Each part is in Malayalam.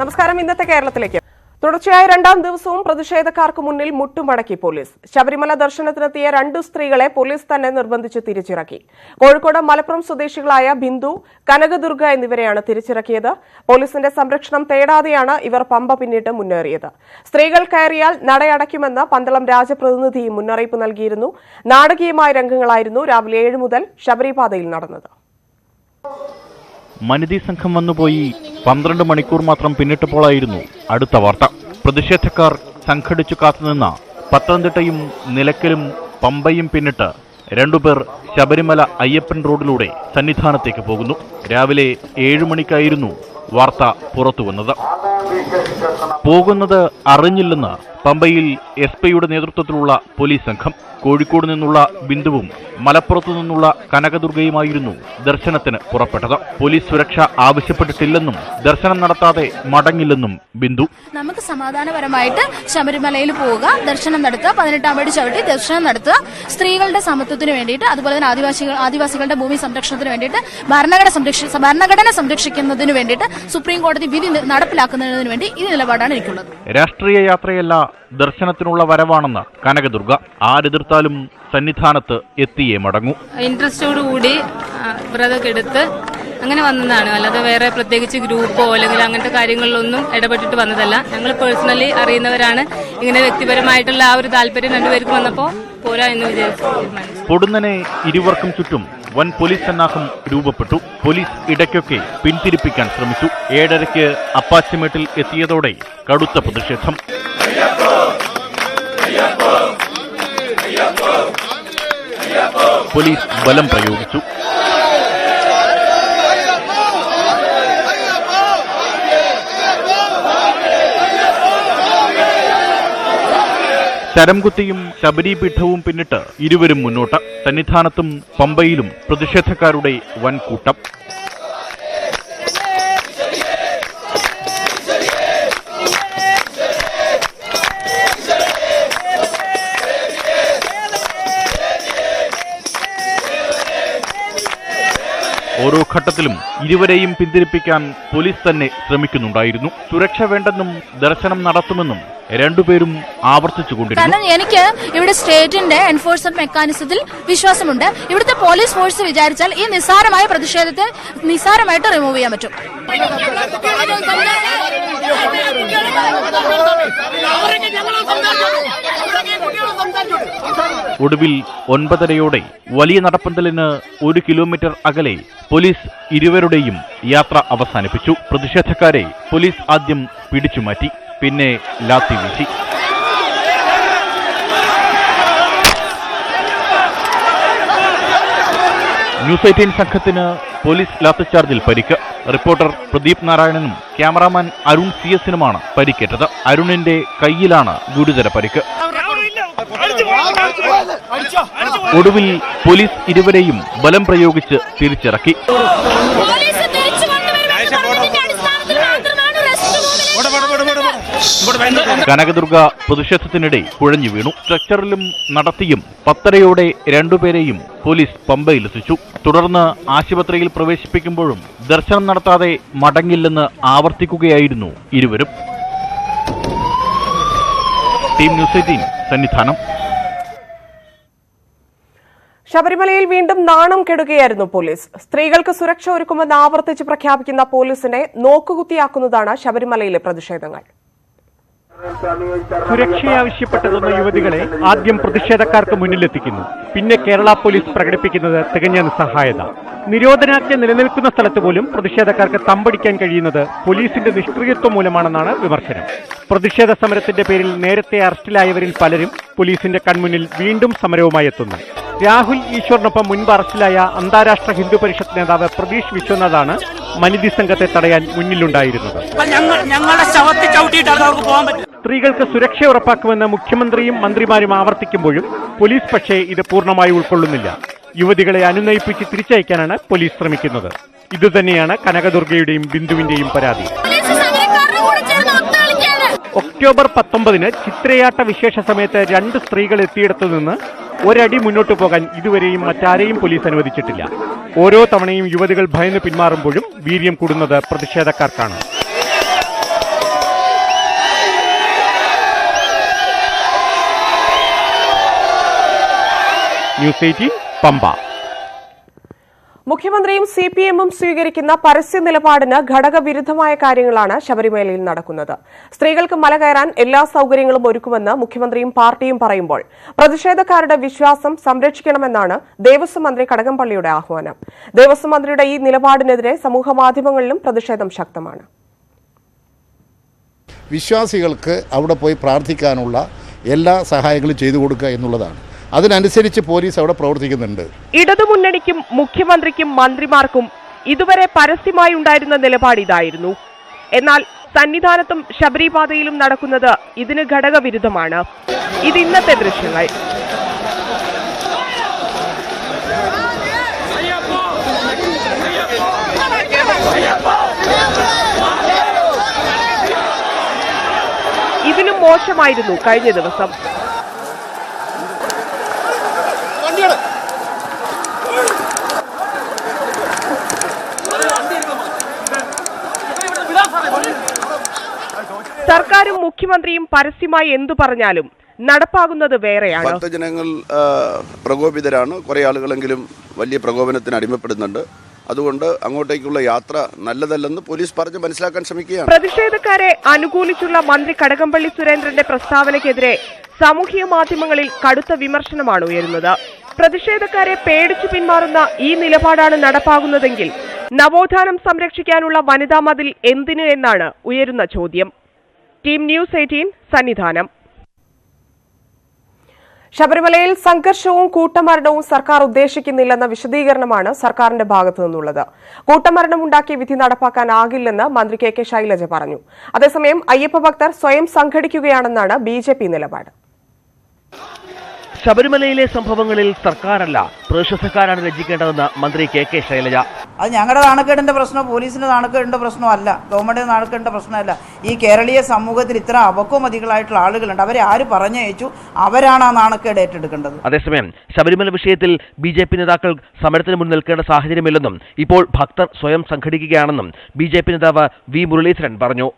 നമസ്കാരം. ഇന്നത്തെ കേരളത്തിലേക്ക് തുടർച്ചയായ രണ്ടാം ദിവസവും പ്രതിഷേധക്കാർക്ക് മുന്നിൽ മുട്ടുമടക്കി പോലീസ്. ശബരിമല ദർശനത്തിനെത്തിയ 2 സ്ത്രീകളെ പോലീസ് തന്നെ നിർബന്ധിച്ച് തിരിച്ചിറക്കി. കോഴിക്കോട് മലപ്പുറം സ്വദേശികളായ ബിന്ദു, കനകദുർഗ എന്നിവരെയാണ് തിരിച്ചിറക്കിയത്. പോലീസിന്റെ സംരക്ഷണം തേടാതെയാണ് ഇവർ പമ്പ പിന്നിട്ട് മുന്നേറിയത്. സ്ത്രീകൾ കയറിയാൽ നടയടയ്ക്കുമെന്ന് പന്തളം രാജപ്രതിനിധി മുന്നറിയിപ്പ് നൽകിയിരുന്നു. നാടകീയമായ രംഗങ്ങളായിരുന്നു രാവിലെ 7 മുതൽ ശബരിപാതയിൽ നടന്നത്. മനിതി സംഘം വന്നുപോയി 12 മണിക്കൂർ മാത്രം പിന്നിട്ടപ്പോഴായിരുന്നു അടുത്ത വാർത്ത. പ്രതിഷേധക്കാർ സംഘടിച്ചു കാത്തുനിന്ന പത്തനംതിട്ടയും നിലയ്ക്കലും പമ്പയും പിന്നിട്ട് 2 പേർ ശബരിമല അയ്യപ്പൻ റോഡിലൂടെ സന്നിധാനത്തേക്ക് പോകുന്നു. രാവിലെ 7 മണിക്കായിരുന്നു വാർത്ത പുറത്തുവന്നത്. പോകുന്നത് അറിഞ്ഞില്ലെന്ന് പമ്പയിൽ എസ്പിയുടെ നേതൃത്വത്തിലുള്ള പോലീസ് സംഘം. കോഴിക്കോട് നിന്നുള്ള ബിന്ദുവും മലപ്പുറത്തു നിന്നുള്ള കനകദുർഗയുമായിരുന്നു ദർശനത്തിന് പുറപ്പെട്ടത്. പോലീസ് സുരക്ഷ ആവശ്യപ്പെട്ടിട്ടില്ലെന്നും ദർശനം നടത്താതെ മടങ്ങില്ലെന്നും ബിന്ദു. നമുക്ക് സമാധാനപരമായിട്ട് ശബരിമലയിൽ പോവുക, ദർശനം നടത്തുക, 18-ാം പടി ചവിട്ടി ദർശനം നടത്തുക. സ്ത്രീകളുടെ സമത്വത്തിന് വേണ്ടിയിട്ട്, അതുപോലെ തന്നെ ആദിവാസികളുടെ ഭൂമി സംരക്ഷണത്തിന് വേണ്ടിയിട്ട്, ഭരണഘടന സംരക്ഷിക്കുന്നതിന് വേണ്ടിയിട്ട്, സുപ്രീം കോടതി വിധി നടപ്പിലാക്കുന്നതിന് വേണ്ടി ഈ നിലപാടാണ് എനിക്കുള്ളത്. രാഷ്ട്രീയ യാത്രയല്ല, ദർശനത്തിനുള്ള വരവാണെന്ന് കനകദുർഗ. ആരെതിർത്താലും സന്നിധാനത്ത് എത്തിയേ മടങ്ങൂ. ഇൻട്രസ്റ്റോടുകൂടി വ്രതം എടുത്ത് അങ്ങനെ വന്നതാണ്. അല്ലാതെ വേറെ പ്രത്യേകിച്ച് ഗ്രൂപ്പോ അല്ലെങ്കിൽ അങ്ങനത്തെ കാര്യങ്ങളിലൊന്നും ഇടപെട്ടിട്ട് വന്നതല്ല. ഞങ്ങൾ പേഴ്സണലി അറിയുന്നവരാണ്. ഇങ്ങനെ വ്യക്തിപരമായിട്ടുള്ള ആ ഒരു താല്പര്യം രണ്ടുപേർക്ക് വന്നപ്പോൾ പോരാ എന്ന് വിചാരിച്ചു. പൊടുന്നനെ ഇരുവർക്കും ചുറ്റും വൻ പോലീസ് സന്നാഹം രൂപപ്പെട്ടു. പോലീസ് ഇടയ്ക്കൊക്കെ പിന്തിരിപ്പിക്കാൻ ശ്രമിച്ചു. 7:30 അപ്പാച്ചിമേട്ടിൽ എത്തിയതോടെ കടുത്ത പ്രതിഷേധം. പോലീസ് ബലം പ്രയോഗിച്ചു. ശരംകുത്തിയും ശബരിപീഠവും പിന്നിട്ട് ഇരുവരും മുന്നോട്ട്. സന്നിധാനത്തും പമ്പയിലും പ്രതിഷേധക്കാരുടെ വൻ കൂട്ടം. ഓരോ ഘട്ടത്തിലും ഇരുവരെയും പിന്തിരിപ്പിക്കാൻ പോലീസ് തന്നെ ശ്രമിക്കുന്നുണ്ടായിരുന്നു. സുരക്ഷ വേണ്ടെന്നും ദർശനം നടത്തുമെന്നും 2 പേരും ആവർത്തിച്ചുകൊണ്ടിരുന്നു. കാരണം എനിക്ക് ഇവിടെ സ്റ്റേറ്റിന്റെ എൻഫോഴ്സ്മെന്റ് മെക്കാനിസത്തിൽ വിശ്വാസമുണ്ട്. ഇവിടുത്തെ പോലീസ് ഫോഴ്സ് വിചാരിച്ചാൽ ഈ നിസ്സാരമായ പ്രതിഷേധത്തെ നിസ്സാരമായിട്ട് റിമൂവ് ചെയ്യാൻ പറ്റും. ഒടുവിൽ 9:30 വലിയ നടപ്പന്തലിന് 1 കിലോമീറ്റർ അകലെ പോലീസ് ഇരുവരുടെയും യാത്ര അവസാനിപ്പിച്ചു. പ്രതിഷേധക്കാരെ പോലീസ് ആദ്യം പിടിച്ചുമാറ്റി, പിന്നെ ലാത്തി വീശി. ന്യൂസ് 18 സംഘത്തിന് പോലീസ് ലാത്തിച്ചാർജിൽ പരിക്ക്. റിപ്പോർട്ടർ പ്രദീപ് നാരായണനും ക്യാമറാമാൻ അരുൺ CS-നുമാണ് പരിക്കേറ്റത്. അരുണിന്റെ കൈയിലാണ് ഗുരുതര പരിക്ക്. ഒടുവിൽ പോലീസ് ഇരുവരെയും ബലം പ്രയോഗിച്ച് തിരിച്ചിറക്കി. കനകദുർഗ പ്രതിഷേധത്തിനിടെ കുഴഞ്ഞു വീണു. സ്ട്രക്ചറിലും നടത്തിയും 10:30 2 പേരെയും പോലീസ് പമ്പയിലെത്തിച്ചു. തുടർന്ന് ആശുപത്രിയിൽ പ്രവേശിപ്പിക്കുമ്പോഴും ദർശനം നടത്താതെ മടങ്ങില്ലെന്ന് ആവർത്തിക്കുകയായിരുന്നു ഇരുവരും. Team news 18 Sannidhanam. ശബരിമലയിൽ വീണ്ടും നാണം കെടുകയായിരുന്നു പോലീസ്. സ്ത്രീകൾക്ക് സുരക്ഷ ഒരുക്കുമെന്ന് ആവർത്തിച്ച് പ്രഖ്യാപിക്കുന്ന പോലീസിനെ നോക്കുകുത്തിയാക്കുന്നതാണ് ശബരിമലയിലെ പ്രതിഷേധങ്ങൾ. സുരക്ഷയാവശ്യപ്പെട്ടതെന്ന യുവതികളെ ആദ്യം പ്രതിഷേധക്കാർക്ക് മുന്നിലെത്തിക്കുന്നു. പിന്നെ കേരള പോലീസ് പ്രകടിപ്പിക്കുന്നത് തികഞ്ഞ നിസ്സഹായത. നിരോധനാജ്ഞ നിലനിൽക്കുന്ന സ്ഥലത്ത് പോലും പ്രതിഷേധക്കാർക്ക് തമ്പടിക്കാൻ കഴിയുന്നത് പോലീസിന്റെ നിഷ്ക്രിയത്വം മൂലമാണെന്നാണ് വിമർശനം. പ്രതിഷേധ സമരത്തിന്റെ പേരിൽ നേരത്തെ അറസ്റ്റിലായവരിൽ പലരും പോലീസിന്റെ കൺമുന്നിൽ വീണ്ടും സമരവുമായി എത്തുന്നു. രാഹുൽ ഈശ്വറിനൊപ്പം മുൻപ് അറസ്റ്റിലായ അന്താരാഷ്ട്ര ഹിന്ദു പരിഷത്ത് നേതാവ് പ്രതീഷ് വിശ്വനാഥാണ് മനിതി സംഘത്തെ തടയാൻ മുന്നിലുണ്ടായിരുന്നത്. സ്ത്രീകൾക്ക് സുരക്ഷ ഉറപ്പാക്കുമെന്ന് മുഖ്യമന്ത്രിയും മന്ത്രിമാരും ആവർത്തിക്കുമ്പോഴും പോലീസ് പക്ഷേ ഇത് പൂർണ്ണമായി ഉൾക്കൊള്ളുന്നില്ല. യുവതികളെ അനുനയിപ്പിച്ച് തിരിച്ചയക്കാനാണ് പോലീസ് ശ്രമിക്കുന്നത്. ഇതുതന്നെയാണ് കനകദുർഗയുടെയും ബിന്ദുവിന്റെയും പരാതി. ഒക്ടോബർ 19 ചിത്രയാട്ട വിശേഷ സമയത്ത് 2 സ്ത്രീകൾ എത്തിയിടത്തു നിന്ന് ഒരടി മുന്നോട്ട് പോകാൻ ഇതുവരെയും മറ്റാരെയും പോലീസ് അനുവദിച്ചിട്ടില്ല. ഓരോ തവണയും യുവതികൾ ഭയന്ന് പിന്മാറുമ്പോഴും വീര്യം കൂടുന്നത് പ്രതിഷേധക്കാർക്കാണ്. ന്യൂസ് 18 പമ്പ. മുഖ്യമന്ത്രിയും CPM-ഉം സ്വീകരിക്കുന്ന പരസ്യ നിലപാടിന് ഘടകവിരുദ്ധമായ കാര്യങ്ങളാണ് ശബരിമലയിൽ നടക്കുന്നത്. സ്ത്രീകൾക്ക് മല കയറാൻ എല്ലാ സൌകര്യങ്ങളും ഒരുക്കുമെന്ന് മുഖ്യമന്ത്രിയും പാർട്ടിയും പറയുമ്പോൾ പ്രതിഷേധക്കാരുടെ വിശ്വാസം സംരക്ഷിക്കണമെന്നാണ് ദേവസ്വം മന്ത്രി കടകംപള്ളിയുടെ ആഹ്വാനം. ദേവസ്വം മന്ത്രിയുടെ ഈ നിലപാടിനെതിരെ സമൂഹമാധ്യമങ്ങളിലും പ്രതിഷേധം ശക്തമാണ്. വിശ്വാസികൾക്ക് അവിടെ പോയി പ്രാർത്ഥിക്കാനുള്ള എല്ലാ സഹായങ്ങളും ചെയ്തു കൊടുക്കുക എന്നുള്ളതാണ്. അതിനനുസരിച്ച് പോലീസ് അവിടെ പ്രവർത്തിക്കുന്നുണ്ട്. ഇടതുമുന്നണിക്കും മുഖ്യമന്ത്രിക്കും മന്ത്രിമാർക്കും ഇതുവരെ പരസ്യമായി ഉണ്ടായിരുന്ന നിലപാട് ഇതായിരുന്നു. എന്നാൽ സന്നിധാനത്തും ശബരിപാതയിലും നടക്കുന്നത് ഇതിന് ഘടകവിരുദ്ധമാണ്. ഇത് ഇന്നത്തെ ദൃശ്യങ്ങൾ. ഇതിലും മോശമായിരുന്നു കഴിഞ്ഞ ദിവസം. സർക്കാരും മുഖ്യമന്ത്രിയും പരസ്യമായി എന്തു പറഞ്ഞാലും നടപ്പാകുന്നത് വേറെയാണ്. ഭക്തജനങ്ങൾ പ്രകോപിതരാണ്. കുറെ ആളുകളെങ്കിലും വലിയ പ്രകോപനത്തിന് അടിമപ്പെടുന്നുണ്ട്. അതുകൊണ്ട് അങ്ങോട്ടേക്കുള്ള യാത്ര നല്ലതല്ലെന്ന് പോലീസ് പറഞ്ഞ് മനസ്സിലാക്കാൻ ശ്രമിക്കുകയാണ്. പ്രതിഷേധക്കാരെ അനുകൂലിച്ചുള്ള മന്ത്രി കടകംപള്ളി സുരേന്ദ്രന്റെ പ്രസ്താവനയ്ക്കെതിരെ സാമൂഹ്യ മാധ്യമങ്ങളിൽ കടുത്ത വിമർശനമാണ് ഉയരുന്നത്. പ്രതിഷേധക്കാരെ പേടിച്ചു പിന്മാറുന്ന ഈ നിലപാടാണ് നടപ്പാകുന്നതെങ്കിൽ നവോത്ഥാനം സംരക്ഷിക്കാനുള്ള വനിതാ മതിൽ എന്തിന് എന്നാണ് ഉയരുന്ന ചോദ്യം. Team news 18 Sannidhanam. ശബരിമലയിൽ സംഘർഷവും കൂട്ടമരണവും സർക്കാർ ഉദ്ദേശിക്കുന്നില്ലെന്ന വിശദീകരണമാണ് സർക്കാരിന്റെ ഭാഗത്തു നിന്നുള്ളത്. കൂട്ടമരണമുണ്ടാക്കിയ വിധി നടപ്പാക്കാനാകില്ലെന്ന് മന്ത്രി കെ ശൈലജ പറഞ്ഞു. അതേസമയം അയ്യപ്പ ഭക്തർ സ്വയം സംഘടിക്കുകയാണെന്നാണ് BJP നിലപാട്. ശബരിമലയിലെ സംഭവങ്ങളിൽ സർക്കാരല്ല പ്രതിഷേധക്കാരാണ് രചിക്കേണ്ടതെന്ന് മന്ത്രി കെ ശൈലജ. അത് ഞങ്ങളുടെ നാണക്കേടിന്റെ പ്രശ്നം, പോലീസിന്റെ നാണക്കേടിന്റെ പ്രശ്നമല്ല, ഗവൺമെന്റിന്റെ നാണക്കേടിന്റെ പ്രശ്നമല്ല. ഈ കേരളീയ സമൂഹത്തിൽ ഇത്ര അപക്വമതികളായിട്ടുള്ള ആളുകളുണ്ട്. അവരെ ആര് പറഞ്ഞയച്ചു? അവരാണ് ആ നാണക്കേട് ഏറ്റെടുക്കേണ്ടത്. അതേസമയം ശബരിമല വിഷയത്തിൽ BJP നേതാക്കൾ സമരത്തിന് മുന്നിൽ നിൽക്കേണ്ട സാഹചര്യമില്ലെന്നും ഇപ്പോൾ ഭക്തർ സ്വയം സംഘടിക്കുകയാണെന്നും BJP നേതാവ് V മുരളീധരൻ പറഞ്ഞു.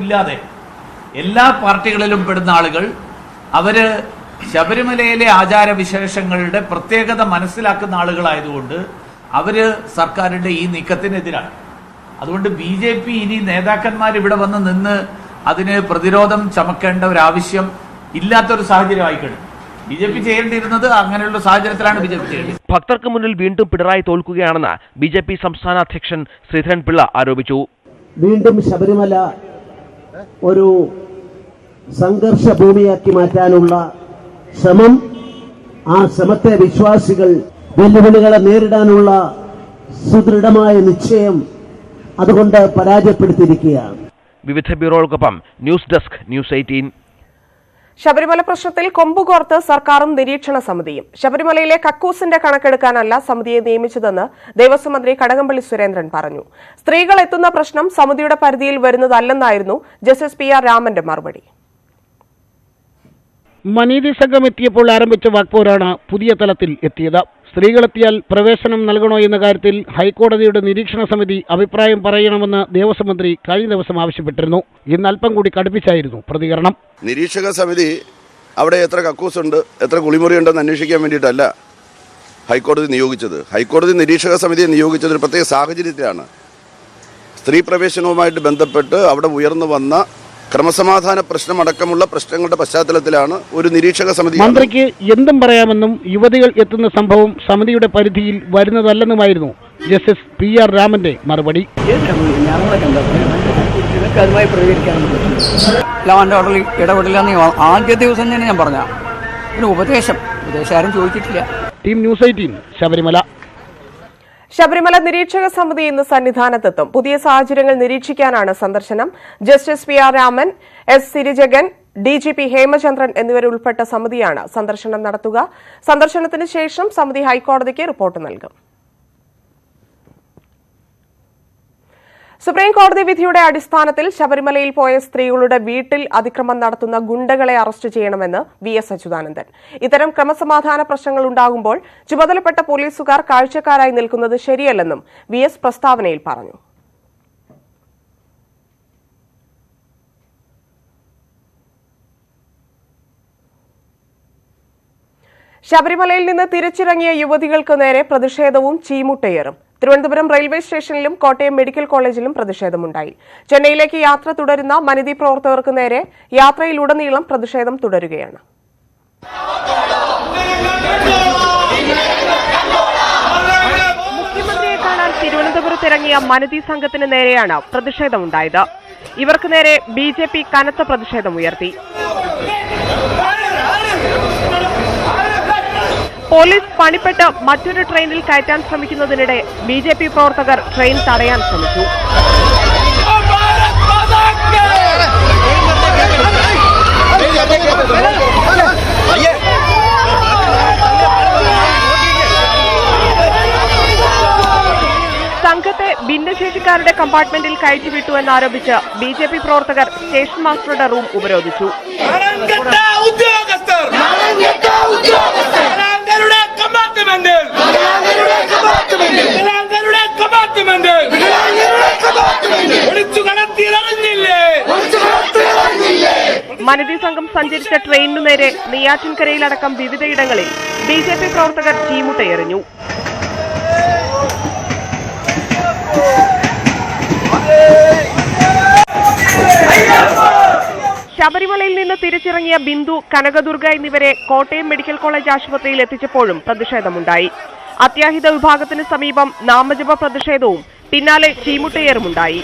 ഇല്ലാതെ എല്ലാ പാർട്ടികളിലും പെടുന്ന ആളുകൾ അവര് ശബരിമലയിലെ ആചാരവിശേഷങ്ങളുടെ പ്രത്യേകത മനസ്സിലാക്കുന്ന ആളുകളായതുകൊണ്ട് അവര് സർക്കാരിന്റെ ഈ നീക്കത്തിനെതിരാണ്. അതുകൊണ്ട് BJP ഇനി നേതാക്കന്മാർ ഇവിടെ വന്ന് നിന്ന് അതിന് പ്രതിരോധം ചമക്കേണ്ട ഒരു ആവശ്യം ഇല്ലാത്തൊരു സാഹചര്യമായി കഴിഞ്ഞു. BJP ചെയ്യേണ്ടിയിരുന്നത് അങ്ങനെയുള്ള സാഹചര്യത്തിലാണ് BJP ചെയ്യേണ്ടത്. ഭക്തർക്ക് മുന്നിൽ വീണ്ടും പിണറായി തോൽക്കുകയാണെന്ന് BJP സംസ്ഥാന അധ്യക്ഷൻ ശ്രീധരൻ പിള്ള ആരോപിച്ചു. വീണ്ടും ശബരിമല ഒരു സംഘർഷ ഭൂമിയാക്കി മാറ്റാനുള്ള ശ്രമം, ആ ശ്രമത്തെ വിശ്വാസികൾ വെല്ലുവിളികളെ നേരിടാനുള്ള സുദൃഢമായ നിശ്ചയം അതുകൊണ്ട് പരാജയപ്പെടുത്തിയിരിക്കുകയാണ്. വിവിധ ബ്യൂറോകൾക്കൊപ്പം ന്യൂസ് ഡെസ്ക് ന്യൂസ് 18. ശബരിമല പ്രശ്നത്തിൽ കൊമ്പുകോർത്ത് സർക്കാരും നിരീക്ഷണ സമിതിയും. ശബരിമലയിലെ കക്കൂസിന്റെ കണക്കെടുക്കാനല്ല സമിതിയെ നിയമിച്ചതെന്ന് ദേവസ്വം മന്ത്രി കടകംപള്ളി സുരേന്ദ്രൻ പറഞ്ഞു. സ്ത്രീകൾ എത്തുന്ന പ്രശ്നം സമിതിയുടെ പരിധിയിൽ വരുന്നതല്ലെന്നായിരുന്നു ജസ്റ്റിസ് PR രാമന്റെ മറുപടി. മനീതി സംഘം എത്തിയപ്പോൾ ആരംഭിച്ച വാക്പോരാണ് പുതിയ തലത്തിൽ എത്തിയത്. സ്ത്രീകളെത്തിയാൽ പ്രവേശനം നൽകണോ എന്ന കാര്യത്തിൽ ഹൈക്കോടതിയുടെ നിരീക്ഷണ സമിതി അഭിപ്രായം പറയണമെന്ന് ദേവസ്വം മന്ത്രി കഴിഞ്ഞ ദിവസം ആവശ്യപ്പെട്ടിരുന്നു. ഇന്ന് അല്പം കൂടി കടുപ്പിച്ചായിരുന്നു പ്രതികരണം. നിരീക്ഷക സമിതി അവിടെ എത്ര കക്കൂസുണ്ട്, എത്ര കുളിമുറി ഉണ്ടെന്ന് അന്വേഷിക്കാൻ വേണ്ടിയിട്ടല്ല ഹൈക്കോടതി നിയോഗിച്ചത്. ഹൈക്കോടതി നിരീക്ഷക സമിതിയെ നിയോഗിച്ചത് ഒരു പ്രത്യേക സാഹചര്യത്തിലാണ്. സ്ത്രീ പ്രവേശനവുമായിട്ട് ബന്ധപ്പെട്ട് അവിടെ ഉയർന്നു വന്ന ക്രമസമാധാന പ്രശ്നമടക്കമുള്ള പ്രശ്നങ്ങളുടെ പശ്ചാത്തലത്തിലാണ് ഒരു നിരീക്ഷക സമിതി. മന്ത്രിക്ക് എന്തും പറയാമെന്നും യുവതികൾ എത്തുന്ന സംഭവം സമിതിയുടെ പരിധിയിൽ വരുന്നതല്ലെന്നുമായിരുന്നു ജസ്റ്റിസ് PR രാമന്റെ മറുപടി. ഇടപെടില്ല ആദ്യ ദിവസം തന്നെ ഞാൻ പറഞ്ഞ ഒരു ഉപദേശം ആരും ചോദിച്ചിട്ടില്ല. Team news 18 Sabarimala. ശബരിമല നിരീക്ഷക സമിതി ഇന്ന് സന്നിധാനത്തെത്തും. പുതിയ സാഹചര്യങ്ങൾ നിരീക്ഷിക്കാനാണ് സന്ദർശനം. Justice PR Raman, S Sirijagan, DGP Hemachandran എന്നിവരുൾപ്പെട്ട സമിതിയാണ് സന്ദർശനം നടത്തുക. സന്ദർശനത്തിന് ശേഷം സമിതി ഹൈക്കോടതിക്ക് റിപ്പോർട്ട് നൽകും. സുപ്രീം കോടതി വിധിയുടെ അടിസ്ഥാനത്തിൽ ശബരിമലയിൽ പോയ സ്ത്രീകളുടെ വീട്ടിൽ അതിക്രമം നടത്തുന്ന ഗുണ്ടകളെ അറസ്റ്റ് ചെയ്യണമെന്ന് VS അച്യുതാനന്ദൻ. ഇത്തരം ക്രമസമാധാന പ്രശ്നങ്ങൾ ഉണ്ടാകുമ്പോൾ ചുമതലപ്പെട്ട പോലീസുകാർ കാഴ്ചക്കാരായി നിൽക്കുന്നത് ശരിയല്ലെന്നും VS പ്രസ്താവനയിൽ പറഞ്ഞു. ശബരിമലയിൽ നിന്ന് തിരിച്ചിറങ്ങിയ യുവതികൾക്ക് നേരെ പ്രതിഷേധവും ചീമുട്ടയേറും. തിരുവനന്തപുരം റെയിൽവേ സ്റ്റേഷനിലും കോട്ടയം മെഡിക്കൽ കോളേജിലും പ്രതിഷേധമുണ്ടായി. ചെന്നൈയിലേക്ക് യാത്ര തുടരുന്ന വനിതാ പ്രവർത്തകർക്ക് നേരെ യാത്രയിലുടനീളം പ്രതിഷേധം തുടരുകയാണ്. മുഖ്യമന്ത്രിയെ കാണാൻ തിരുവനന്തപുരത്തിറങ്ങിയ വനിതാ സംഘത്തിന് നേരെയാണ് പ്രതിഷേധമുണ്ടായത്. ഇവർക്ക് നേരെ BJP കനത്ത പ്രതിഷേധമുയർത്തി. പോലീസ് പണിപ്പെട്ട് മറ്റൊരു ട്രെയിനിൽ കയറ്റാൻ ശ്രമിക്കുന്നതിനിടെ BJP പ്രവർത്തകർ ട്രെയിൻ തടയാൻ ശ്രമിച്ചു. സംഘത്തെ ഭിന്നശേഷിക്കാരുടെ കമ്പാർട്ട്മെന്റിൽ കയറ്റിവിട്ടു എന്നാരോപിച്ച് BJP പ്രവർത്തകർ സ്റ്റേഷൻ മാസ്റ്ററുടെ റൂം ഉപരോധിച്ചു. വനിതാ സംഘം സഞ്ചരിച്ച ട്രെയിനിനു നേരെ നെയ്യാറ്റിൻകരയിലടക്കം വിവിധയിടങ്ങളിൽ BJP പ്രവർത്തകർ ചീമുട്ടയെറിഞ്ഞു. ശബരിമലയിൽ നിന്ന് തിരിച്ചിറങ്ങിയ ബിന്ദു, കനകദുർഗ എന്നിവരെ കോട്ടയം മെഡിക്കൽ കോളേജ് ആശുപത്രിയിൽ എത്തിച്ചപ്പോഴും പ്രതിഷേധമുണ്ടായി. അത്യാഹിത വിഭാഗത്തിന് സമീപം നാമജപ പ്രതിഷേധവും പിന്നാലെ ചീമുട്ടയേറുമുണ്ടായി.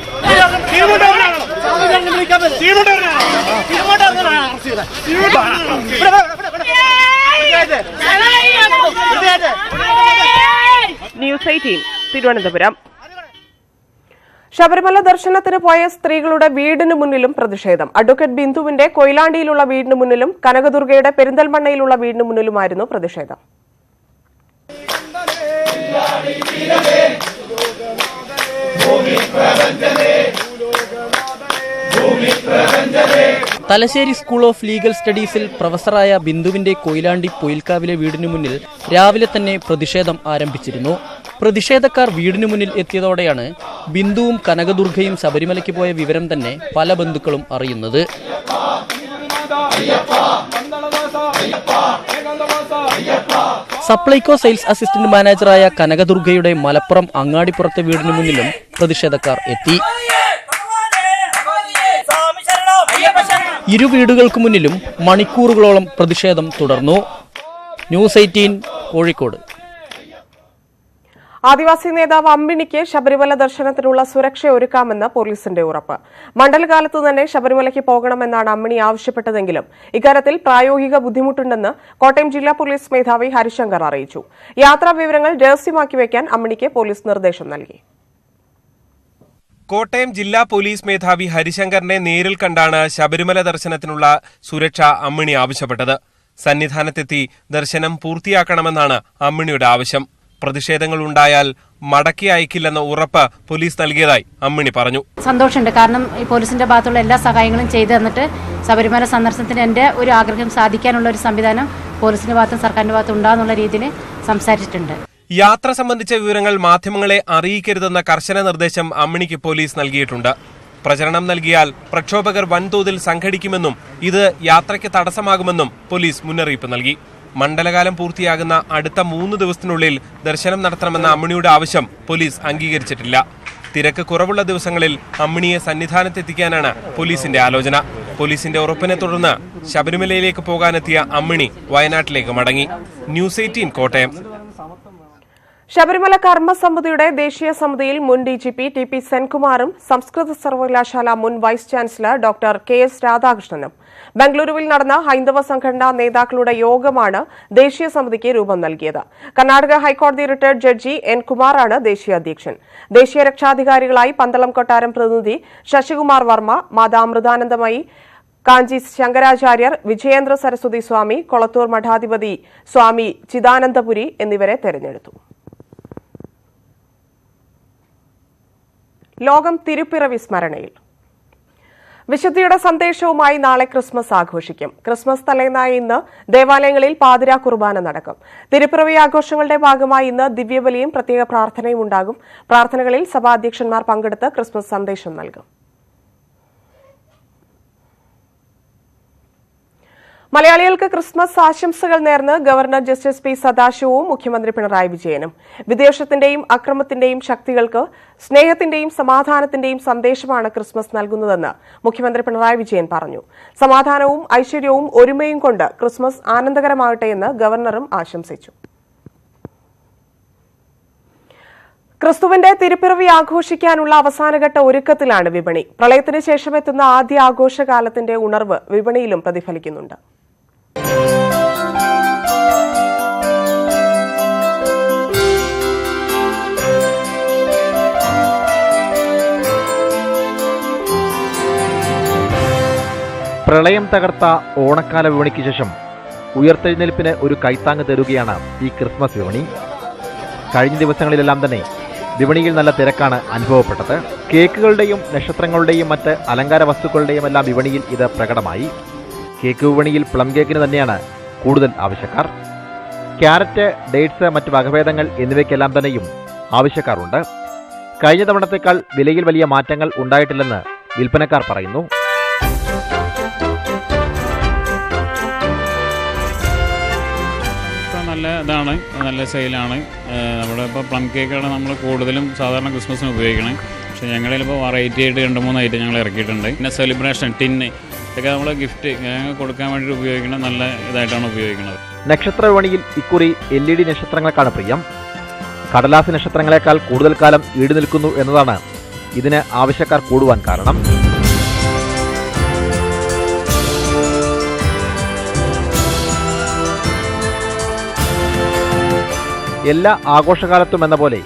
ന്യൂസ് 18 തിരുവനന്തപുരം. ശബരിമല ദർശനത്തിന് പോയ സ്ത്രീകളുടെ വീടിന് മുന്നിലും പ്രതിഷേധം. അഡ്വക്കേറ്റ് ബിന്ദുവിന്റെ കൊയിലാണ്ടിയിലുള്ള വീടിന് മുന്നിലും കനകദുർഗയുടെ പെരിന്തൽമണ്ണയിലുള്ള വീടിന് മുന്നിലുമായിരുന്നു പ്രതിഷേധം. തലശ്ശേരി സ്കൂൾ ഓഫ് ലീഗൽ സ്റ്റഡീസിൽ പ്രൊഫസറായ ബിന്ദുവിന്റെ കൊയിലാണ്ടി പൊയിൽക്കാവിലെ വീടിനു മുന്നിൽ രാവിലെ തന്നെ പ്രതിഷേധം ആരംഭിച്ചിരുന്നു. പ്രതിഷേധക്കാർ വീടിനു മുന്നിൽ എത്തിയതോടെയാണ് ബിന്ദുവും കനകദുർഗയും ശബരിമലയ്ക്ക് പോയ വിവരം തന്നെ പല ബന്ധുക്കളും അറിയുന്നത്. സപ്ലൈകോ സെയിൽസ് അസിസ്റ്റന്റ് മാനേജറായ കനകദുർഗയുടെ മലപ്പുറം അങ്ങാടിപ്പുറത്തെ വീടിനു മുന്നിലും പ്രതിഷേധക്കാർ എത്തി. ഇരു വീടുകൾക്ക് മുന്നിലും മണിക്കൂറുകളോളം പ്രതിഷേധം തുടർന്നു. ന്യൂസ് 18 കോഴിക്കോട്. ആദിവാസി നേതാവ് അമ്മിണിക്ക് ശബരിമല ദർശനത്തിനുള്ള സുരക്ഷ ഒരുക്കാമെന്ന് പോലീസിന്റെ ഉറപ്പ്. മണ്ഡലകാലത്ത് തന്നെ ശബരിമലയ്ക്ക് പോകണമെന്നാണ് അമ്മിണി ആവശ്യപ്പെട്ടതെങ്കിലും ഇക്കാര്യത്തിൽ പ്രായോഗിക ബുദ്ധിമുട്ടുണ്ടെന്ന് കോട്ടയം ജില്ലാ പോലീസ് മേധാവി ഹരിശങ്കർ അറിയിച്ചു. യാത്രാ വിവരങ്ങൾ രഹസ്യമാക്കി വയ്ക്കാൻ അമ്മിണിക്ക് പോലീസ് നിർദ്ദേശം നൽകി. കോട്ടയം ജില്ലാ പോലീസ് മേധാവി ഹരിശങ്കറിനെ നേരിൽ കണ്ടാണ് ശബരിമല ദർശനത്തിനുള്ള സുരക്ഷ അമ്മിണി ആവശ്യപ്പെട്ടത്. സന്നിധാനത്തെത്തി ദർശനം പൂർത്തിയാക്കണമെന്നാണ് അമ്മിണിയുടെ ആവശ്യം. പ്രതിഷേധങ്ങൾ ഉണ്ടായാൽ മടക്കി അയക്കില്ലെന്ന ഉറപ്പ് പോലീസ് നൽകിയതായി അമ്മിണി പറഞ്ഞു. സന്തോഷമുണ്ട്, കാരണം ഈ പോലീസിന്റെ ഭാഗത്തുള്ള എല്ലാ സഹായങ്ങളും ചെയ്തു തന്നിട്ട് ശബരിമല സന്ദർശനത്തിന് എന്റെ ഒരു ആഗ്രഹം സാധിക്കാനുള്ള ഒരു സംവിധാനം പോലീസിന്റെ ഭാഗത്തും സർക്കാരിന്റെ ഭാഗത്തും ഉണ്ടാകുന്നുള്ള രീതിയിൽ സംസാരിച്ചിട്ടുണ്ട്. യാത്ര സംബന്ധിച്ച വിവരങ്ങൾ മാധ്യമങ്ങളെ അറിയിക്കരുതെന്ന കർശന നിർദ്ദേശം അമ്മിണിക്ക് പോലീസ് നൽകിയിട്ടുണ്ട്. പ്രചരണം നൽകിയാൽ പ്രക്ഷോഭകർ വൻതോതിൽ സംഘടിക്കുമെന്നും ഇത് യാത്രയ്ക്ക് തടസ്സമാകുമെന്നും പോലീസ് മുന്നറിയിപ്പ് നൽകി. മണ്ഡലകാലം പൂർത്തിയാകുന്ന അടുത്ത 3 ദിവസത്തിനുള്ളിൽ ദർശനം നടത്തണമെന്ന അമ്മിണിയുടെ ആവശ്യം പോലീസ് അംഗീകരിച്ചിട്ടില്ല. തിരക്ക് കുറവുള്ള ദിവസങ്ങളിൽ അമ്മിണിയെ സന്നിധാനത്തെത്തിക്കാനാണ് പോലീസിന്റെ ആലോചന. പോലീസിന്റെ ഉറപ്പിനെ തുടർന്ന് ശബരിമലയിലേക്ക് പോകാനെത്തിയ അമ്മിണി വയനാട്ടിലേക്ക് മടങ്ങി. ന്യൂസ് 18 കോട്ടയം. ശബരിമല കർമ്മസമിതിയുടെ ദേശീയ സമിതിയിൽ മുൻ DGP TP സെൻകുമാറും സംസ്കൃത സർവകലാശാല മുൻ വൈസ് ചാൻസലർ ഡോക്ടർ KS രാധാകൃഷ്ണനും ബംഗളൂരുവിൽ നടന്ന ഹൈന്ദവ സംഘടനാ നേതാക്കളുടെ യോഗമാണ് ദേശീയ സമിതിക്ക് രൂപം നൽകിയത്. കർണാടക ഹൈക്കോടതി റിട്ടയർഡ് ജഡ്ജി N കുമാറാണ് ദേശീയ അധ്യക്ഷൻ. ദേശീയ രക്ഷാധികാരികളായി പന്തളം കൊട്ടാരം പ്രതിനിധി ശശികുമാർ വർമ്മ, മാതാ അമൃതാനന്ദമയി, കാഞ്ചി ശങ്കരാചാര്യർ, വിജയേന്ദ്ര സരസ്വതി സ്വാമി, കൊളത്തൂർ മഠാധിപതി സ്വാമി ചിദാനന്ദപുരി എന്നിവരെ തെരഞ്ഞെടുത്തു. ലോകം തിരുപ്പിറവി സ്മരണയിൽ. വിശുദ്ധിയുടെ സന്ദേശവുമായി നാളെ ക്രിസ്മസ് ആഘോഷിക്കും. ക്രിസ്മസ് തലേന്നായി ഇന്ന് ദേവാലയങ്ങളിൽ പാതിരാ കുർബാന നടക്കും. തിരുപ്പിറവി ആഘോഷങ്ങളുടെ ഭാഗമായി ഇന്ന് ദിവ്യബലിയും പ്രത്യേക പ്രാർത്ഥനയും ഉണ്ടാകും. പ്രാർത്ഥനകളിൽ സഭാധ്യക്ഷന്മാർ പങ്കെടുത്ത് ക്രിസ്മസ് സന്ദേശം നൽകും. മലയാളികൾക്ക് ക്രിസ്മസ് ആശംസകൾ നേർന്ന് ഗവർണർ ജസ്റ്റിസ് പി സദാശിവവും മുഖ്യമന്ത്രി പിണറായി വിജയനും. വിദ്വേഷത്തിന്റെയും അക്രമത്തിന്റെയും ശക്തികൾക്ക് സ്നേഹത്തിന്റെയും സമാധാനത്തിന്റെയും സന്ദേശമാണ് ക്രിസ്മസ് നൽകുന്നതെന്ന് മുഖ്യമന്ത്രി പിണറായി വിജയൻ പറഞ്ഞു. സമാധാനവും ഐശ്വര്യവും ഒരുമയും കൊണ്ട് ക്രിസ്മസ് ആനന്ദകരമാകട്ടെയെന്ന് ഗവർണറും ആശംസിച്ചു. ക്രിസ്തുവിന്റെ തിരുപ്പിറവി ആഘോഷിക്കാനുള്ള അവസാനഘട്ട ഒരുക്കത്തിലാണ് വിപണി. പ്രളയത്തിന് ശേഷം എത്തുന്ന ആദ്യ ആഘോഷകാലത്തിന്റെ ഉണർവ് വിപണിയിലും പ്രതിഫലിക്കുന്നുണ്ട്. പ്രളയം തകർത്ത ഓണക്കാല വിപണിക്ക് ശേഷം ഉയർത്തെഴുന്നേൽപ്പിന് ഒരു കൈത്താങ്ങ് തരുകയാണ് ഈ ക്രിസ്മസ് വിപണി. കഴിഞ്ഞ ദിവസങ്ങളിലെല്ലാം തന്നെ വിപണിയിൽ നല്ല തിരക്കാണ് അനുഭവപ്പെട്ടത്. കേക്കുകളുടെയും നക്ഷത്രങ്ങളുടെയും മറ്റ് അലങ്കാര വസ്തുക്കളുടെയും എല്ലാം വിപണിയിൽ ഇത് പ്രകടമായി. കേക്ക് വിപണിയിൽ പ്ലം കേക്കിന് തന്നെയാണ് കൂടുതൽ ആവശ്യക്കാർ. ക്യാരറ്റ്, ഡേറ്റ്സ്, മറ്റ് വകഭേദങ്ങൾ എന്നിവയ്ക്കെല്ലാം തന്നെയും ആവശ്യക്കാരുണ്ട്. കഴിഞ്ഞ തവണത്തേക്കാൾ വിലയിൽ വലിയ മാറ്റങ്ങൾ ഉണ്ടായിട്ടില്ലെന്ന് വിൽപ്പനക്കാർ പറയുന്നു. നല്ല നല്ല സെയിലാണ്. നമ്മുടെ ഇപ്പോൾ പ്ലം കേക്കാണ് നമ്മൾ കൂടുതലും സാധാരണ ക്രിസ്മസിന് ഉപയോഗിക്കുന്നത്. പക്ഷേ ഞങ്ങളിപ്പോൾ വെറൈറ്റി ആയിട്ട് 2-3 ഐറ്റം ഞങ്ങൾ ഇറക്കിയിട്ടുണ്ട്. പിന്നെ സെലിബ്രേഷൻ ടിന്ന് ഇതൊക്കെ നമ്മൾ ഗിഫ്റ്റ് കൊടുക്കാൻ വേണ്ടി ഉപയോഗിക്കുന്നത് നല്ല ഇതായിട്ടാണ് ഉപയോഗിക്കുന്നത്. നക്ഷത്ര വിപണിയിൽ ഇക്കുറി LED നക്ഷത്രങ്ങൾക്കാണ് പ്രിയം. കടലാസ് നക്ഷത്രങ്ങളെക്കാൾ കൂടുതൽ കാലം ഈട് നിൽക്കുന്നു എന്നതാണ് ഇതിന് ആവശ്യക്കാർ കൂടുവാൻ കാരണം. എല്ലാ ആഘോഷകാലത്തും എന്ന പോലെ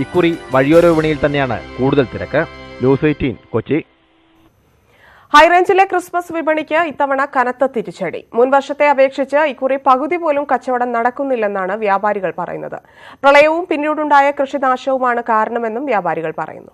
ഇക്കുറി വഴിയോര വിപണിയിൽ തന്നെയാണ് കൂടുതൽ തിരക്ക്. ന്യൂസ് 18 കൊച്ചി. ഹൈറേഞ്ചിലെ ക്രിസ്മസ് വിപണിക്ക് ഇത്തവണ കനത്ത തിരിച്ചടി. മുൻ വർഷത്തെ അപേക്ഷിച്ച് ഇക്കുറി പകുതി പോലും കച്ചവടം നടക്കുന്നില്ലെന്നാണ് വ്യാപാരികൾ പറയുന്നത്. പ്രളയവും പിന്നീടുണ്ടായ കൃഷിനാശവുമാണ് കാരണമെന്നും വ്യാപാരികൾ പറയുന്നു.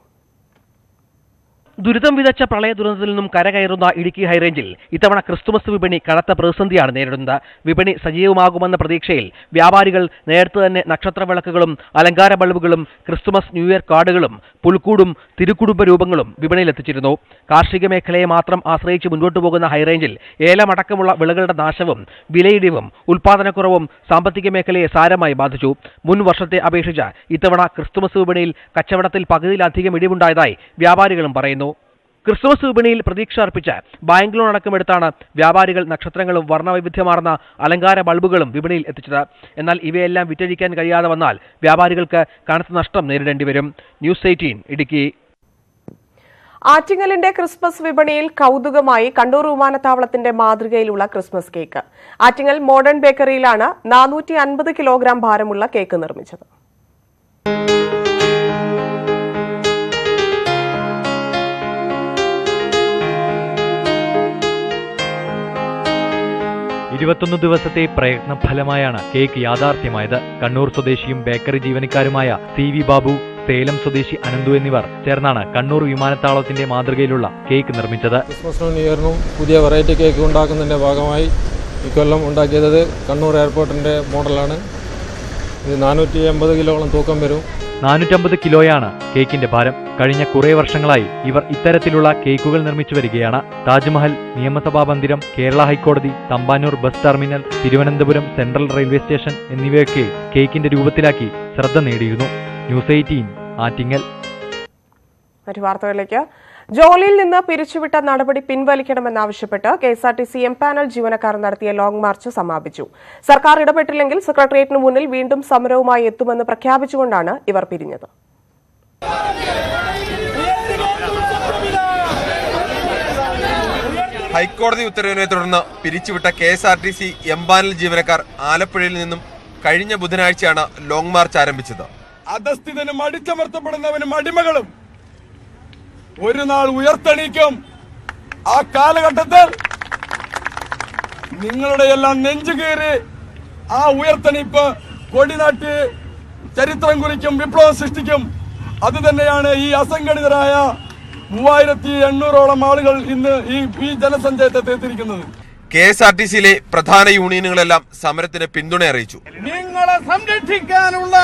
ദുരിതം വിതച്ച പ്രളയ ദുരന്തത്തിൽ നിന്നും കരകയറുന്ന ഇടുക്കി ഹൈറേഞ്ചിൽ ഇത്തവണ ക്രിസ്തുമസ് വിപണി കനത്ത പ്രതിസന്ധിയാണ് നേരിടുന്നത്. വിപണി സജീവമാകുമെന്ന പ്രതീക്ഷയിൽ വ്യാപാരികൾ നേരത്തെ തന്നെ നക്ഷത്ര വിളക്കുകളും അലങ്കാര ബൾബുകളും ക്രിസ്തുമസ് ന്യൂ ഇയർ കാർഡുകളും പുൽക്കൂടും തിരുക്കുടുംബ രൂപങ്ങളും വിപണിയിലെത്തിച്ചിരുന്നു. കാർഷിക മേഖലയെ മാത്രം ആശ്രയിച്ച് മുന്നോട്ടു പോകുന്ന ഹൈറേഞ്ചിൽ ഏലമടക്കമുള്ള വിളകളുടെ നാശവും വിലയിടിവും ഉൽപാദനക്കുറവും സാമ്പത്തിക മേഖലയെ സാരമായി ബാധിച്ചു. മുൻ വർഷത്തെ അപേക്ഷിച്ച് ഇത്തവണ ക്രിസ്തുമസ് വിപണിയിൽ കച്ചവടത്തിൽ പകുതിയിലധികം ഇടിവുണ്ടായതായി വ്യാപാരികളും പറയുന്നു. ക്രിസ്തുമസ് വിപണിയിൽ പ്രതീക്ഷ അർപ്പിച്ച് ബാങ്ക് ലോൺ അടക്കമെടുത്താണ് വ്യാപാരികൾ നക്ഷത്രങ്ങളും വർണ്ണവൈവിധ്യമാർന്ന അലങ്കാര ബൾബുകളും വിപണിയിൽ എത്തിച്ചത്. എന്നാൽ ഇവയെല്ലാം വിറ്റഴിക്കാൻ കഴിയാതെ വന്നാൽ വ്യാപാരികൾക്ക് കനത്ത നഷ്ടം നേരിടേണ്ടി വരും. ന്യൂസ് 18 ഇടുക്കി. ആറ്റിങ്ങലിന്റെ ക്രിസ്മസ് വിപണിയിൽ കൗതുകമായി കണ്ണൂർ വിമാനത്താവളത്തിന്റെ മാതൃകയിലുള്ള ക്രിസ്മസ് കേക്ക്. ആറ്റിങ്ങൽ മോഡേൺ ബേക്കറിയിലാണ് 450 കിലോഗ്രാം ഭാരമുള്ള കേക്ക് നിർമ്മിച്ചത്. ഇരുപത്തൊന്ന് ദിവസത്തെ പ്രയത്ന ഫലമായാണ് കേക്ക് യാഥാർത്ഥ്യമായത്. കണ്ണൂർ സ്വദേശിയും ബേക്കറി ജീവനക്കാരുമായ CV ബാബു, സേലം സ്വദേശി അനന്തു എന്നിവർ ചേർന്നാണ് കണ്ണൂർ വിമാനത്താവളത്തിന്റെ മാതൃകയിലുള്ള കേക്ക് നിർമ്മിച്ചത്. ക്രിസ്മസിനും ന്യൂ ഇയറിനും പുതിയ വെറൈറ്റി കേക്ക് ഉണ്ടാക്കുന്നതിന്റെ ഭാഗമായി ഇക്കൊല്ലം ഉണ്ടാക്കിയത് കണ്ണൂർ എയർപോർട്ടിന്റെ മോഡലാണ്. ഇത് 450 കിലോളം തൂക്കം വരും. 450 കിലോയാണ് കേക്കിന്റെ ഭാരം. കഴിഞ്ഞ കുറേ വർഷങ്ങളായി ഇവർ ഇത്തരത്തിലുള്ള കേക്കുകൾ നിർമ്മിച്ചു വരികയാണ്. താജ്മഹൽ, നിയമസഭാ മന്ദിരം, കേരള ഹൈക്കോടതി, Thampanoor bus terminal, Thiruvananthapuram central railway station എന്നിവയൊക്കെ കേക്കിന്റെ രൂപത്തിലാക്കി ശ്രദ്ധ നേടിയിരുന്നു. ന്യൂസ് 18 ആറ്റിങ്ങൽ. മറ്റു വാർത്തകളിലേക്ക്. ജോലിയിൽ നിന്ന് പിരിച്ചുവിട്ട നടപടി പിൻവലിക്കണമെന്നാവശ്യപ്പെട്ട് KSRTC എംപാനൽ ജീവനക്കാർ നടത്തിയ ലോങ് മാർച്ച് സമാപിച്ചു. സർക്കാർ ഇടപെട്ടില്ലെങ്കിൽ സെക്രട്ടേറിയറ്റിന് മുന്നിൽ വീണ്ടും സമരവുമായി എത്തുമെന്ന് പ്രഖ്യാപിച്ചുകൊണ്ടാണ് ഇവർ പിരിഞ്ഞത്. ഹൈക്കോടതി ഉത്തരവിനെ തുടർന്ന് പിരിച്ചുവിട്ട KSRTC എംപാനൽ ജീവനക്കാർ ആലപ്പുഴയിൽ നിന്നും കഴിഞ്ഞ ബുധനാഴ്ചയാണ് ലോങ് മാർച്ച് ആരംഭിച്ചത്. അധസ്ഥിതനും അടിച്ചമർത്തപ്പെടുന്നവനും അടിമകളും ഒരു നാൾ ഉയർത്തെണീക്കും. ആ കാലഘട്ടത്തിൽ നിങ്ങളുടെ എല്ലാം നെഞ്ചുകേറി ആ ഉയർത്തെണീപ്പ് കൊടിനാട്ടി ചരിത്രം കുറിക്കും, വിപ്ലവം സൃഷ്ടിക്കും. അത് തന്നെയാണ് ഈ അസംഘടിതരായ 3800ഓളം ആളുകൾ ഇന്ന് ഈ ജനസഞ്ചയത്തെ തീർത്തിരിക്കുന്നത്. KSRTCയിലെ പ്രധാന യൂണിയനുകളെല്ലാം സമരത്തിന് പിന്തുണ അറിയിച്ചു. നിങ്ങളെ സംരക്ഷിക്കാനുള്ള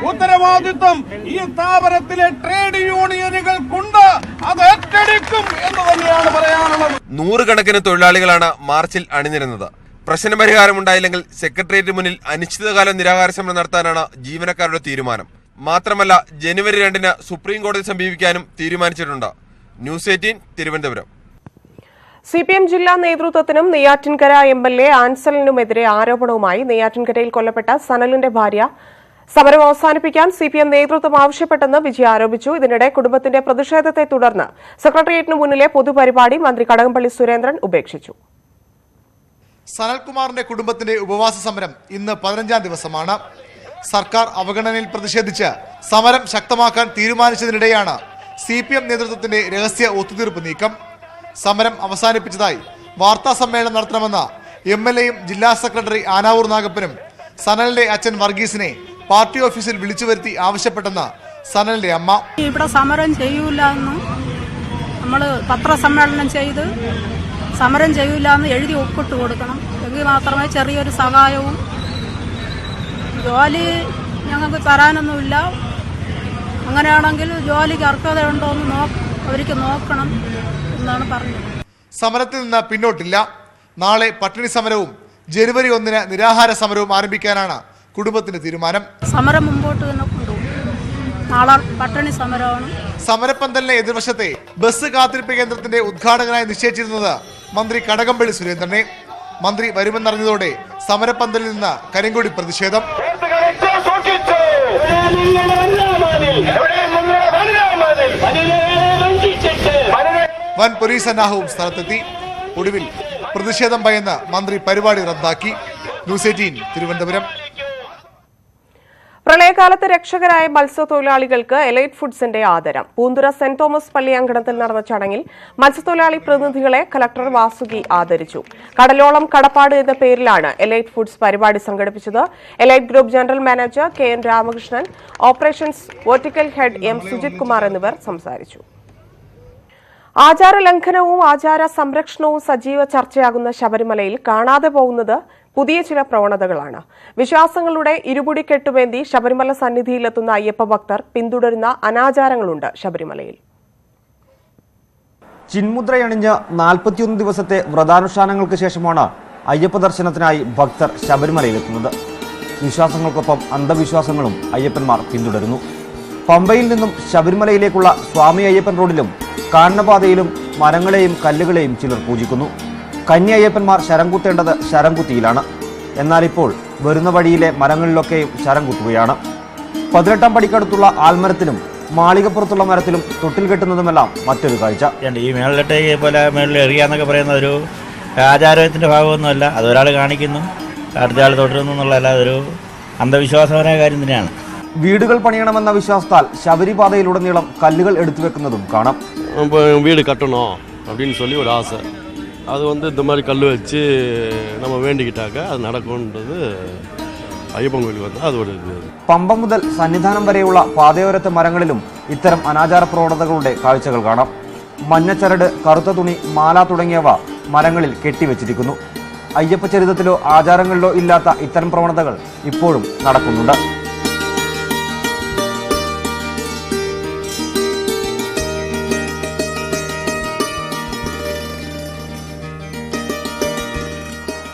ഉത്തരവാദിത്വം ഈ സ്ഥാപനത്തിലെ ട്രേഡ് യൂണിയനുകൾക്കുണ്ട്. അത് ഏറ്റെടുക്കും എന്ന് തന്നെയാണ് പറയാനുള്ളത്. 100 കണക്കിന് തൊഴിലാളികളാണ് മാർച്ചിൽ അണിനിരുന്നത്. പ്രശ്നപരിഹാരമുണ്ടായില്ലെങ്കിൽ സെക്രട്ടേറിയറ്റ് മുന്നിൽ അനിശ്ചിതകാലം നിരാഹാര സമരം നടത്താനാണ് ജീവനക്കാരുടെ തീരുമാനം. മാത്രമല്ല ജനുവരി 2-ന് സുപ്രീം കോടതി സമീപിക്കാനും തീരുമാനിച്ചിട്ടുണ്ട്. ന്യൂസ് 18 തിരുവനന്തപുരം. CPM ജില്ലാ നേതൃത്വത്തിനും നെയ്യാറ്റിൻകര MLA ആൻസലിനുമെതിരെ ആരോപണവുമായി നെയ്യാറ്റിൻകരയിൽ കൊല്ലപ്പെട്ട സനലിന്റെ ഭാര്യ. സമരം അവസാനിപ്പിക്കാൻ CPM നേതൃത്വം ആവശ്യപ്പെട്ടെന്ന് വിജയ ആരോപിച്ചു. ഇതിനിടെ കുടുംബത്തിന്റെ പ്രതിഷേധത്തെ തുടർന്ന് സെക്രട്ടേറിയറ്റിന് മുന്നിലെ പൊതുപരിപാടി മന്ത്രി കടകംപള്ളി സുരേന്ദ്രൻ ഉപേക്ഷിച്ചു. സനൽകുമാറിന്റെ കുടുംബത്തിന്റെ ഉപവാസ സമരം ഇന്ന് 15ാം ദിവസമാണ്. സർക്കാർ അവഗണനയിൽ പ്രതിഷേധിച്ച് സമരം ശക്തമാക്കാൻ തീരുമാനിച്ചതിനിടെയാണ് CPM നേതൃത്വത്തിന്റെ രഹസ്യ ഒത്തുതീർപ്പ് നീക്കം. സമരം അവസാനിപ്പിച്ചതായി വാർത്താ സമ്മേളനം നടത്തണമെന്ന MLAയും ജില്ലാ സെക്രട്ടറി ആനാവൂർ നാഗപ്പനും സനലിന്റെ അച്ഛൻ വർഗീസിനെ പാർട്ടി ഓഫീസിൽ വിളിച്ചു വരുത്തി ആവശ്യപ്പെട്ടെന്ന് സനലിന്റെ അമ്മ. ഇവിടെ സമരം ചെയ്യൂല എന്ന് നമ്മൾ പത്രസമ്മേളനം ചെയ്ത് സമരം ചെയ്യൂല എന്ന് എഴുതി ഒപ്പിട്ട് കൊടുക്കണം. എങ്കിൽ മാത്രമേ ചെറിയൊരു സഹായവും ജോലി ഞങ്ങൾക്ക് തരാനൊന്നുമില്ല. അങ്ങനെയാണെങ്കിൽ ജോലിക്ക് അർഹതയുണ്ടോ എന്ന് അവർക്ക് നോക്കണം എന്നാണ് പറഞ്ഞത്. സമരത്തിൽ നിന്ന് പിന്നോട്ടില്ല. നാളെ പട്ടിണി സമരവും ജനുവരി 1-ന് നിരാഹാര സമരവും ആരംഭിക്കാനാണ് കുടുംബത്തിന്റെ തീരുമാനം. സമരം മുമ്പോട്ട് തന്നെ കൊണ്ടുപോകും. നാളെ പട്ടിണി സമരമാണ്. സമരപ്പന്തലിലെ എതിർവശത്തെ ബസ് കാത്തിരിപ്പ് കേന്ദ്രത്തിന്റെ ഉദ്ഘാടകനായി നിശ്ചയിച്ചിരുന്നത് മന്ത്രി കടകംപള്ളി സുരേന്ദ്രനെ. മന്ത്രി വരുമെന്നറിഞ്ഞതോടെ സമരപ്പന്തലിൽ നിന്ന് കരിങ്കൊടി പ്രതിഷേധം. വൻ പോലീസ് സന്നാഹവും സ്ഥലത്തെത്തി. ഒടുവിൽ പ്രതിഷേധം ഭയന്ന് മന്ത്രി പരിപാടി റദ്ദാക്കി. ന്യൂസ് 18 തിരുവനന്തപുരം. പ്രളയകാലത്ത് രക്ഷകരായ മത്സ്യത്തൊഴിലാളികൾക്ക് എലൈറ്റ് ഫുഡ്സിന്റെ ആദരം. പൂന്തുറ സെന്റ് തോമസ് പള്ളി അങ്കണത്തിൽ നടന്ന ചടങ്ങിൽ മത്സ്യത്തൊഴിലാളി പ്രതിനിധികളെ കലക്ടർ വാസുകി ആദരിച്ചു. കടലോളം കടപ്പാട് എന്ന പേരിലാണ് എലൈറ്റ് ഫുഡ്സ് പരിപാടി സംഘടിപ്പിച്ചത്. Elite group general manager KN Ramakrishnan, operations vertical head M Sujith Kumar എന്നിവർ സംസാരിച്ചു. ആചാര ലംഘനവും ആചാര സംരക്ഷണവും സജീവ ചർച്ചയാകുന്ന ശബരിമലയിൽ കാണാതെ പോകുന്നത് പുതിയ ചില പ്രവണതകളാണ്. വിശ്വാസങ്ങളുടെ ഇരുമുടി കെട്ടുവേന്തി ശബരിമല സന്നിധിയിലെത്തുന്ന അയ്യപ്പ ഭക്തർ പിന്തുടരുന്ന അനാചാരങ്ങളുണ്ട് ശബരിമലയിൽ. ചിന്മുദ്രയണിഞ്ഞ് 41 ദിവസത്തെ വ്രതാനുഷ്ഠാനങ്ങൾക്ക് ശേഷമാണ് അയ്യപ്പ ദർശനത്തിനായി ഭക്തർ ശബരിമലയിലെത്തുന്നത്. വിശ്വാസങ്ങൾക്കൊപ്പം അന്ധവിശ്വാസങ്ങളും അയ്യപ്പന്മാർ പിന്തുടരുന്നു. പമ്പയിൽ നിന്നും ശബരിമലയിലേക്കുള്ള സ്വാമി അയ്യപ്പൻ റോഡിലും കാനനപാതയിലും മരങ്ങളെയും കല്ലുകളെയും ചിലർ പൂജിക്കുന്നു. കന്നി അയ്യപ്പന്മാർ ശരം കുത്തേണ്ടത് ശരം കുത്തിയിലാണ്. എന്നാൽ ഇപ്പോൾ വരുന്ന വഴിയിലെ മരങ്ങളിലൊക്കെയും ശരം കുത്തുകയാണ്. 18ാം പടിക്കടുത്തുള്ള ആൽമരത്തിലും മാളികപ്പുറത്തുള്ള മരത്തിലും തൊട്ടിൽ കെട്ടുന്നതുമെല്ലാം മറ്റൊരു കാഴ്ച. ഈ മേളിലിട്ടേക്ക് പോലെ മേളിൽ എറിയാന്നൊക്കെ പറയുന്ന ഒരു ആചാരത്തിന്റെ ഭാഗമൊന്നുമല്ല. അതൊരാൾ കാണിക്കുന്നു, അടുത്ത ആൾ തുടരുന്നു എന്നുള്ളതല്ല, അതൊരു അന്ധവിശ്വാസപരമായ കാര്യം തന്നെയാണ്. വീടുകൾ പണിയണമെന്ന വിശ്വാസത്താൽ ശബരിപാതയിലുടനീളം കല്ലുകൾ എടുത്തു വെക്കുന്നതും കാണാം. வீடு கட்டணும் அப்படின்னு சொல்லி ஒரு ஆசை. அது இந்த மாதிரி கல் வச்சு நம்ம வேண்டிக்கிட்டாக்க அது நடக்கும்ன்றது അയ്യപ്പൻ കോവിൽ അത് ഒരു പമ്പ മുതൽ സന്നിധാനം വരെയുള്ള പാതയോരത്തെ മരങ്ങളിലും ഇത്തരം അനാചാര പ്രവണതകളുടെ കാഴ്ചകൾ കാണാം. മഞ്ഞച്ചരട്, കറുത്ത തുണി, മാല തുടങ്ങിയവ മരങ്ങളിൽ കെട്ടിവെച്ചിരിക്കുന്നു. അയ്യപ്പ ചരിതത്തിലോ ആചാരങ്ങളിലോ ഇല്ലാത്ത ഇത്തരം പ്രവണതകൾ ഇപ്പോഴും നടക്കുന്നുണ്ട്.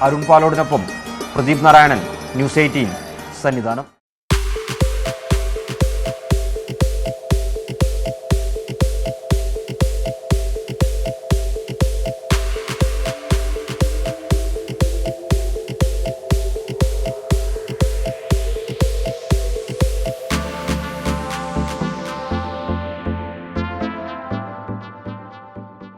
അരുൺ പാലോടിനൊപ്പം പ്രദീപ് നാരായണൻ, ന്യൂസ് 18 സന്നിധാനം.